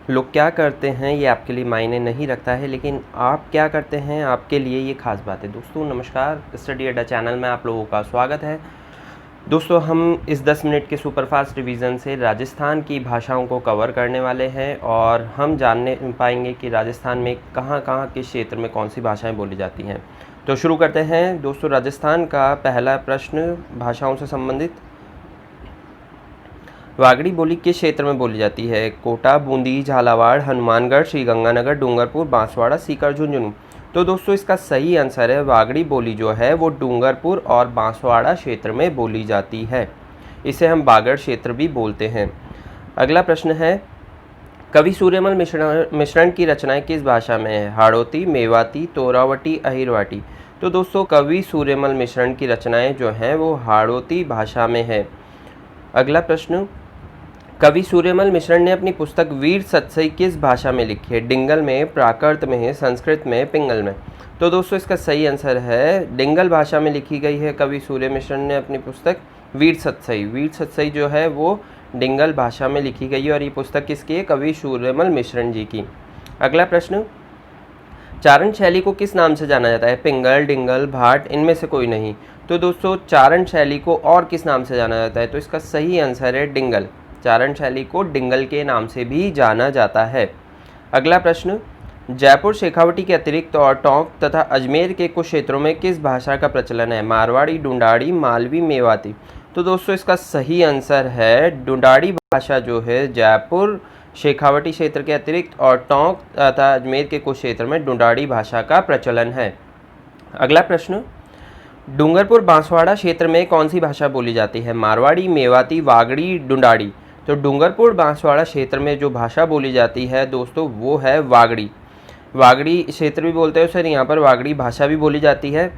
लोग क्या करते हैं ये आपके लिए मायने नहीं रखता है, लेकिन आप क्या करते हैं आपके लिए ये खास बात है। दोस्तों नमस्कार, स्टडी अड्डा चैनल में आप लोगों का स्वागत है। दोस्तों हम इस 10 मिनट के सुपरफास्ट रिवीजन से राजस्थान की भाषाओं को कवर करने वाले हैं और हम जानने पाएंगे कि राजस्थान में कहाँ कहाँ किस क्षेत्र में कौन सी भाषाएं बोली जाती हैं। तो शुरू करते हैं। दोस्तों राजस्थान का पहला प्रश्न भाषाओं से संबंधित, वागड़ी बोली किस क्षेत्र में बोली जाती है? कोटा, बूंदी, झालावाड़, हनुमानगढ़, श्रीगंगानगर, डूंगरपुर, बांसवाड़ा, सीकर, झुंझुनू। तो दोस्तों इसका सही आंसर है वागड़ी बोली जो है वो डूंगरपुर और बांसवाड़ा क्षेत्र में बोली जाती है। इसे हम बागड़ क्षेत्र भी बोलते हैं। अगला प्रश्न है, कवि सूर्यमल मिश्रण की रचनाएं किस भाषा में है? हाड़ौती, मेवाती, तोरावटी, अहिरवाटी। तो दोस्तों कवि सूर्यमल मिश्रण की रचनाएं जो हैं वो हाड़ौती भाषा में है। अगला प्रश्न, कवि सूर्यमल मिश्रण ने अपनी पुस्तक वीर सतसई किस भाषा में लिखी है? डिंगल में, प्राकृत में, संस्कृत में, पिंगल में। तो दोस्तों इसका सही आंसर है डिंगल भाषा में लिखी गई है। कवि सूर्य मिश्रण ने अपनी पुस्तक वीर सतसई जो है वो डिंगल भाषा में लिखी गई है और ये पुस्तक किसकी है? कवि सूर्यमल मिश्रण जी की। अगला प्रश्न, चारण शैली को किस नाम से जाना जाता है? पिंगल, डिंगल, भाट, इनमें से कोई नहीं। तो दोस्तों चारण शैली को और किस नाम से जाना जाता है? तो इसका सही आंसर है डिंगल। चारण शैली को डिंगल के नाम से भी जाना जाता है। अगला प्रश्न, जयपुर शेखावटी के अतिरिक्त और टोंक तथा अजमेर के कुछ क्षेत्रों में किस भाषा का प्रचलन है? मारवाड़ी, डुंडाड़ी, मालवी, मेवाती। तो दोस्तों इसका सही आंसर है डुंडाड़ी भाषा जो है जयपुर शेखावटी क्षेत्र के अतिरिक्त और टोंक तथा अजमेर के कुछ क्षेत्र में डुंडाड़ी भाषा का प्रचलन है। अगला प्रश्न, डूंगरपुर बांसवाड़ा क्षेत्र में कौन सी भाषा बोली जाती है? मारवाड़ी, मेवाती, वागड़ी, डुंडाड़ी। तो डूंगरपुर बांसवाड़ा क्षेत्र में जो भाषा बोली जाती है दोस्तों वो है वागड़ी। वागड़ी क्षेत्र भी बोलते हैं सर, यहाँ पर वागड़ी भाषा भी बोली जाती है।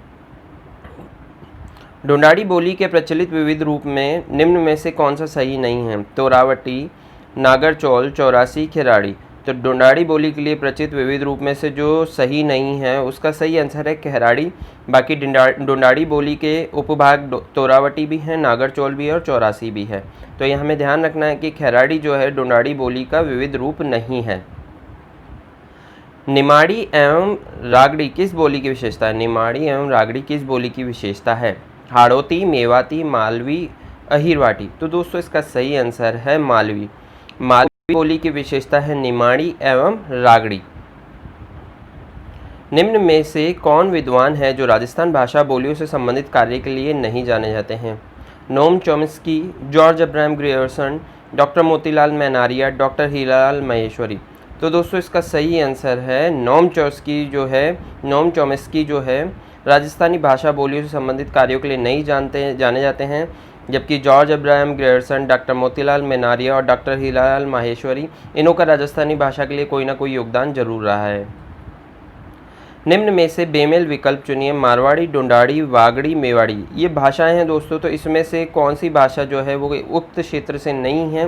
डुंडाड़ी बोली के प्रचलित विविध रूप में निम्न में से कौन सा सही नहीं है? तोरावटी, नागरचौल, चौरासी, खिराड़ी। तो डुंडाड़ी बोली के लिए प्रचलित विविध रूप में से जो सही नहीं है उसका सही आंसर है खिराड़ी। बाकी डुंडाड़ी बोली के उपभाग तोरावटी भी है, नागरचौल भी है और चौरासी भी है। तो ये हमें ध्यान रखना है कि खिराड़ी जो है डुंडाड़ी बोली का विविध रूप नहीं है। निमाड़ी एवं रागड़ी किस बोली की विशेषता है? निमाड़ी एवं रागड़ी किस बोली की विशेषता है? हाड़ौती, मेवाती, मालवी, अहिरवाटी। तो दोस्तों इसका सही आंसर है मालवी। मालवी बोली की विशेषता है निमाड़ी एवं रागड़ी। निम्न में से कौन विद्वान है जो राजस्थान भाषा बोलियों से संबंधित कार्य के लिए नहीं जाने जाते हैं? Noam Chomsky, George Abraham Grierson, doctor Motilal Menaria, doctor Hiralal Maheshwari. तो दोस्तों इसका सही आंसर है नोम चॉम्स्की जो है राजस्थानी भाषा बोलियों से संबंधित कार्यों के लिए नहीं जाने जाते हैं, जबकि George Abraham Grierson, doctor Motilal Menaria और डॉक्टर हीरालाल माहेश्वरी इनों का राजस्थानी भाषा के लिए कोई ना कोई योगदान जरूर रहा है। निम्न में से बेमेल विकल्प चुनिए। मारवाड़ी, डुंडाड़ी, वागड़ी, मेवाड़ी। ये भाषाएं हैं दोस्तों, तो इसमें से कौन सी भाषा जो है वो उक्त क्षेत्र से नहीं है?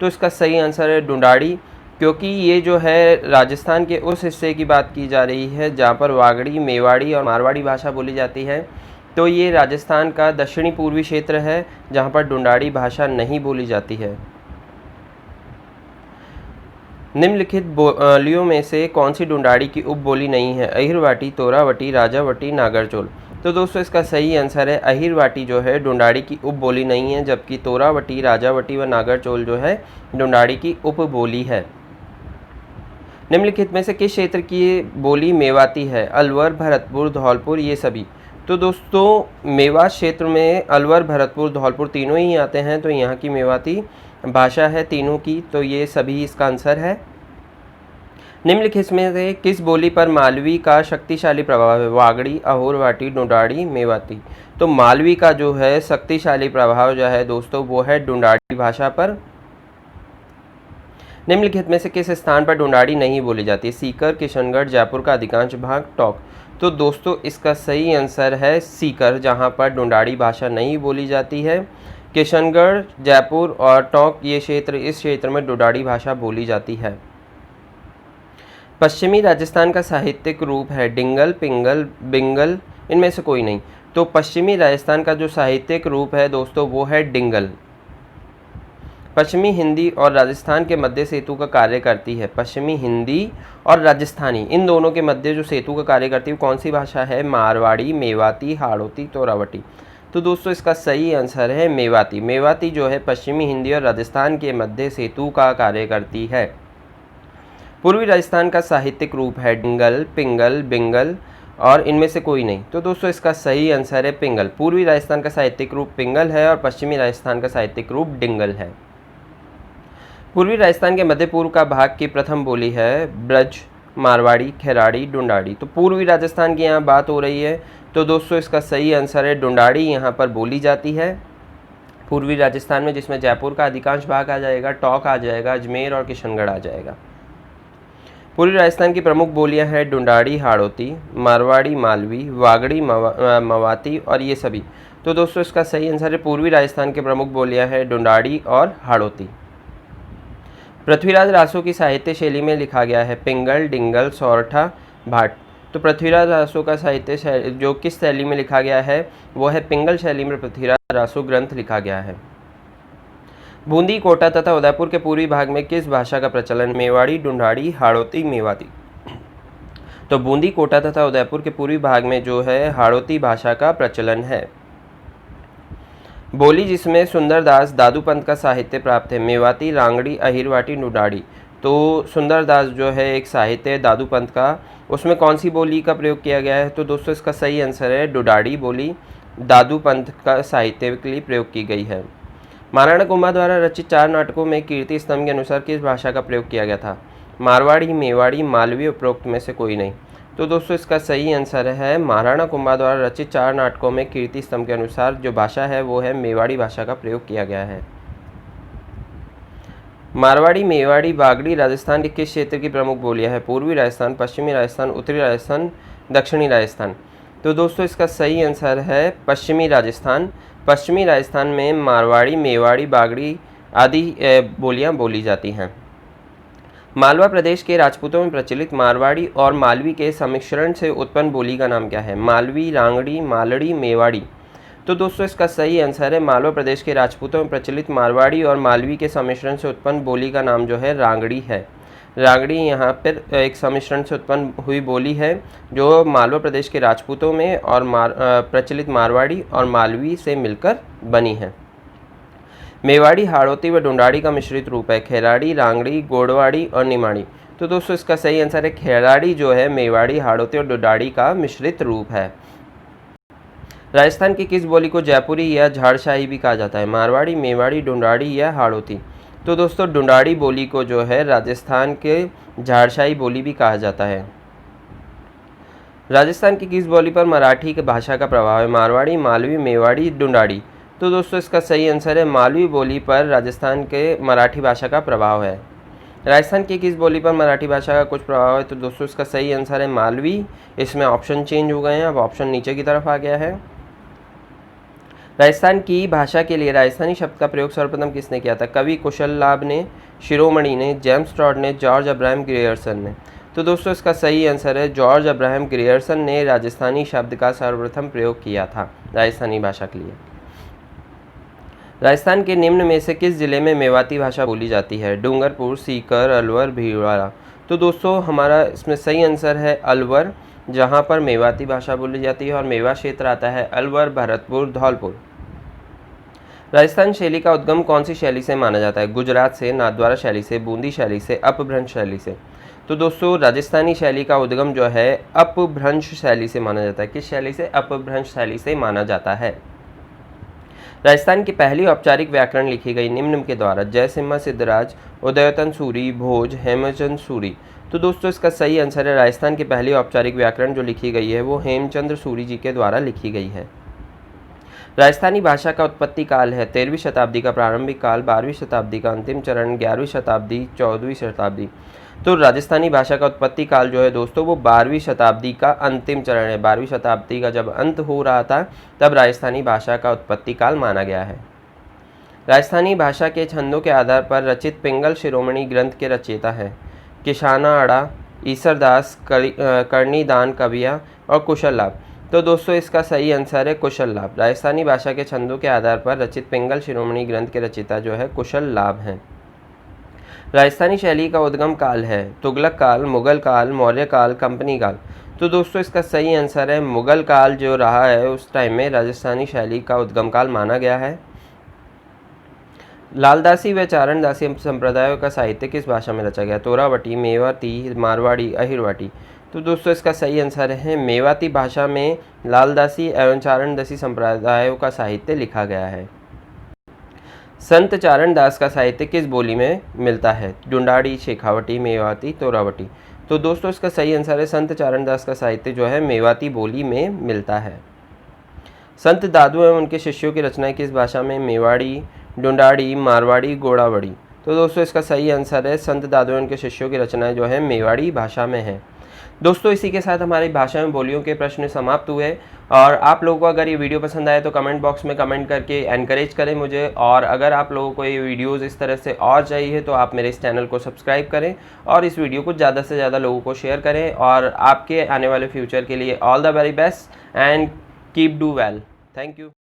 तो इसका सही आंसर है डुंडाड़ी, क्योंकि ये जो है राजस्थान के उस हिस्से की बात की जा रही है जहाँ पर वागड़ी, मेवाड़ी और मारवाड़ी भाषा बोली जाती है। तो ये राजस्थान का दक्षिणी पूर्वी क्षेत्र है जहाँ पर डुंडाड़ी भाषा नहीं बोली जाती है। निम्नलिखित बोलियों में से कौन सी डुंडाड़ी की उपबोली नहीं है? अहिरवाटी, तोरावटी, राजावटी, नागरचोल। तो दोस्तों इसका सही आंसर है अहिरवाटी जो है डुंडाड़ी की उपबोली नहीं है, जबकि तोरावटी, राजावटी व नागरचोल जो है डुंडाड़ी की उपबोली है। निम्नलिखित में से किस क्षेत्र की बोली मेवाती है? अलवर, भरतपुर, धौलपुर, ये सभी। तो दोस्तों मेवात क्षेत्र में अलवर, भरतपुर, धौलपुर तीनों ही आते हैं, तो यहाँ की मेवाती भाषा है तीनों की, तो ये सभी इसका आंसर है। निम्नलिखित में से किस बोली पर मालवी का शक्तिशाली प्रभाव है? वागड़ी, अहोरवाटी, डुंडाड़ी, मेवाती। तो मालवी का जो है शक्तिशाली प्रभाव जो है दोस्तों वो है डुंडाड़ी भाषा पर। निम्नलिखित में से किस स्थान पर डुंडाड़ी नहीं बोली जाती? सीकर, किशनगढ़, जयपुर का अधिकांश भाग, टोंक। तो दोस्तों इसका सही आंसर है सीकर, जहां पर डुंडाड़ी भाषा नहीं बोली जाती है। किशनगढ़, जयपुर और टोंक ये क्षेत्र, इस क्षेत्र में डुंडाड़ी भाषा बोली जाती है। पश्चिमी राजस्थान का साहित्यिक रूप है डिंगल, पिंगल, बिंगल, इनमें से कोई नहीं। तो पश्चिमी राजस्थान का जो साहित्यिक रूप है दोस्तों वो है डिंगल। पश्चिमी हिंदी और राजस्थान के मध्य सेतु का कार्य करती है। पश्चिमी हिंदी और राजस्थानी इन दोनों के मध्य जो सेतु का कार्य करती है वो कौन सी भाषा है? मारवाड़ी, मेवाती, हाड़ौती, तोरावटी। तो दोस्तों इसका सही आंसर है मेवाती। मेवाती जो है पश्चिमी हिंदी और राजस्थान के मध्य सेतु का कार्य करती है। पूर्वी राजस्थान का साहित्यिक रूप है डिंगल, पिंगल, बिंगल और इनमें से कोई नहीं। तो दोस्तों इसका सही आंसर है पिंगल। पूर्वी राजस्थान का साहित्यिक रूप पिंगल है और पश्चिमी राजस्थान का साहित्यिक रूप डिंगल है। पूर्वी राजस्थान के मध्य पूर्व का भाग की प्रथम बोली है ब्रज, मारवाड़ी, खेराड़ी, डुंडाड़ी। तो पूर्वी राजस्थान की यहाँ बात हो रही है, तो दोस्तों इसका सही आंसर है डुंडाड़ी यहाँ पर बोली जाती है पूर्वी राजस्थान में, जिसमें जयपुर का अधिकांश भाग आ जाएगा, टोंक आ जाएगा, अजमेर और किशनगढ़ आ जाएगा। पूर्वी राजस्थान की प्रमुख बोलियां हैं डुंडाड़ी, हाड़ौती, मारवाड़ी, मालवी, वागड़ी, मवाती और ये सभी। तो दोस्तों इसका सही आंसर है पूर्वी राजस्थान की प्रमुख बोलियां हैं डुंडाड़ी और हाड़ौती। पृथ्वीराज रासो की साहित्य शैली में लिखा गया है पिंगल, डिंगल, सोरठा, भाट। तो पृथ्वीराज रासो का साहित्य जो किस शैली में लिखा गया है वो है पिंगल शैली में पृथ्वीराज रासो ग्रंथ लिखा गया है। बूंदी, कोटा तथा उदयपुर के पूर्वी भाग में किस भाषा का प्रचलन? मेवाड़ी, डुंडाड़ी, हाड़ौती, मेवाती। तो बूंदी, कोटा तथा उदयपुर के पूर्वी भाग में जो है हाड़ौती भाषा का प्रचलन है। बोली जिसमें सुंदरदास दादूपंत का साहित्य प्राप्त है? मेवाती, रांगड़ी, अहिरवाटी, डुंडाड़ी। तो सुंदरदास जो है एक साहित्य है दादूपंत का, उसमें कौन सी बोली का प्रयोग किया गया है? तो दोस्तों इसका सही आंसर है डुंडाड़ी बोली दादूपंत का साहित्य के लिए प्रयोग की गई है। महाराणा कुंभा द्वारा रचित 4 नाटकों में कीर्ति स्तंभ के अनुसार किस भाषा का प्रयोग किया गया था? मारवाड़ी, मेवाड़ी, मालवी, उपरोक्त में से कोई नहीं। तो दोस्तों इसका सही आंसर है महाराणा कुंभा द्वारा रचित 4 नाटकों में कीर्ति स्तंभ के अनुसार जो भाषा है वो है मेवाड़ी भाषा का प्रयोग किया गया है। मारवाड़ी, मेवाड़ी, बागड़ी राजस्थान के किस क्षेत्र की प्रमुख बोलियां है? पूर्वी राजस्थान, पश्चिमी राजस्थान, उत्तरी राजस्थान, दक्षिणी राजस्थान। तो दोस्तों इसका सही आंसर है पश्चिमी राजस्थान। पश्चिमी राजस्थान में मारवाड़ी, मेवाड़ी, बागड़ी आदि बोलियां बोली जाती हैं। मालवा प्रदेश के राजपूतों में प्रचलित मारवाड़ी और मालवी के सम्मिश्रण से उत्पन्न बोली का नाम क्या है? मालवी, रांगड़ी, मालड़ी, मेवाड़ी। तो दोस्तों इसका सही आंसर है मालवा प्रदेश के राजपूतों में प्रचलित मारवाड़ी और मालवी के सम्मिश्रण से उत्पन्न बोली का नाम जो है रांगड़ी है। रांगड़ी यहाँ पर एक सम्मिश्रण से उत्पन्न हुई बोली है जो मालवा प्रदेश के राजपूतों में और प्रचलित मारवाड़ी और मालवी से मिलकर बनी है। मेवाड़ी, हाड़ौती व डुंडाड़ी का मिश्रित रूप है? खेराड़ी, रांगड़ी, गोड़वाड़ी और निमाड़ी। तो दोस्तों इसका सही आंसर है खेराड़ी जो है मेवाड़ी, हाड़ौती और डुंडाड़ी का मिश्रित रूप है। राजस्थान की किस बोली को जयपुरी या झाड़शाही भी कहा जाता है? मारवाड़ी, मेवाड़ी, डुंडाड़ी या हाड़ौती। तो दोस्तों डुंडाड़ी बोली को जो है राजस्थान के झाड़शाही बोली भी कहा जाता है। राजस्थान की किस बोली पर मराठी की भाषा का प्रभाव है? मारवाड़ी, मालवी, मेवाड़ी, डुंडाड़ी। तो दोस्तों इसका सही आंसर है मालवी बोली पर राजस्थान के मराठी भाषा का प्रभाव है। राजस्थान की किस बोली पर मराठी भाषा का कुछ प्रभाव है? तो दोस्तों इसका सही आंसर है मालवी। इसमें ऑप्शन चेंज हो गए हैं, अब ऑप्शन नीचे की तरफ आ गया है। राजस्थान की भाषा के लिए राजस्थानी शब्द का प्रयोग सर्वप्रथम किसने किया था? कवि कुशल लाभ ने, शिरोमणि ने, जेम्स टॉड ने, जॉर्ज अब्राहम ग्रियर्सन ने। तो दोस्तों इसका सही आंसर है जॉर्ज अब्राहम ग्रियर्सन ने राजस्थानी शब्द का सर्वप्रथम प्रयोग किया था राजस्थानी भाषा के लिए। राजस्थान के निम्न में से किस जिले में मेवाती भाषा बोली जाती है? डूंगरपुर, सीकर, अलवर, भीलवाड़ा। तो दोस्तों हमारा इसमें सही आंसर है अलवर, जहां पर मेवाती भाषा बोली जाती है और मेवा क्षेत्र आता है अलवर, भरतपुर, धौलपुर। राजस्थान शैली का उद्गम कौन सी शैली से माना जाता है? गुजरात से, नाथद्वारा शैली से, बूंदी शैली से, अपभ्रंश शैली से। तो दोस्तों राजस्थानी शैली का उद्गम जो है अपभ्रंश शैली से माना जाता है। किस शैली से? अपभ्रंश शैली से माना जाता है। राजस्थान की पहली औपचारिक व्याकरण लिखी गई निम्न के द्वारा? जयसिम्हा सिद्धराज, उदयतन सूरी, भोज, हेमचंद सूरी। तो दोस्तों इसका सही आंसर है राजस्थान की पहली औपचारिक व्याकरण जो लिखी गई है वो हेमचंद्र सूरी जी के द्वारा लिखी गई है। राजस्थानी भाषा का उत्पत्ति काल है 13वीं शताब्दी का प्रारंभिक काल, 12वीं शताब्दी का अंतिम चरण, 11वीं शताब्दी, 14वीं शताब्दी। तो राजस्थानी भाषा का उत्पत्ति काल जो है दोस्तों वो 12वीं शताब्दी का अंतिम चरण है। 12वीं शताब्दी का जब अंत हो रहा था तब राजस्थानी भाषा का उत्पत्ति काल माना गया है। राजस्थानी भाषा के छंदों के आधार पर रचित पिंगल शिरोमणि ग्रंथ के रचयिता हैं? किशाना अड़ा, ईसरदास, कर्णीदान कविया और कुशल लाभ। तो दोस्तों इसका सही आंसर है कुशल लाभ। राजस्थानी भाषा के छंदों के आधार पर रचित पिंगल शिरोमणि ग्रंथ के रचयिता जो है कुशल लाभ हैं। राजस्थानी शैली का उद्गम काल है तुगलक काल, मुगल काल, मौर्य काल, कंपनी काल। तो दोस्तों इसका सही आंसर है मुगल काल जो रहा है उस टाइम में राजस्थानी शैली का उद्गम काल माना गया है। लालदासी व चारणदासी संप्रदायों का साहित्य किस भाषा में रचा गया? तोरावटी, मेवाती, मारवाड़ी, अहिरवाटी। तो दोस्तों इसका सही आंसर है मेवाती भाषा में लालदासी एवं चारणदासी संप्रदायों का साहित्य लिखा गया है। संत चारणदास का साहित्य किस बोली में मिलता है? ढूंढाड़ी, शेखावटी, मेवाती, तोरावटी। तो दोस्तों इसका सही आंसर है संत चारणदास का साहित्य जो है मेवाती बोली में मिलता है। संत दादू एवं उनके शिष्यों की रचनाएं किस भाषा में? मेवाड़ी, ढूंढाड़ी, मारवाड़ी, गोड़ावड़ी। तो दोस्तों इसका सही आंसर है संत दादू एवं उनके शिष्यों की रचनाएं जो है मेवाड़ी भाषा में है। दोस्तों इसी के साथ हमारी भाषा में बोलियों के प्रश्न समाप्त हुए। और आप लोगों को अगर ये वीडियो पसंद आए तो कमेंट बॉक्स में कमेंट करके एनकरेज करें मुझे। और अगर आप लोगों को ये वीडियोस इस तरह से और चाहिए तो आप मेरे इस चैनल को सब्सक्राइब करें और इस वीडियो को ज़्यादा से ज़्यादा लोगों को शेयर करें। और आपके आने वाले फ्यूचर के लिए all the very best and keep do well. Thank you.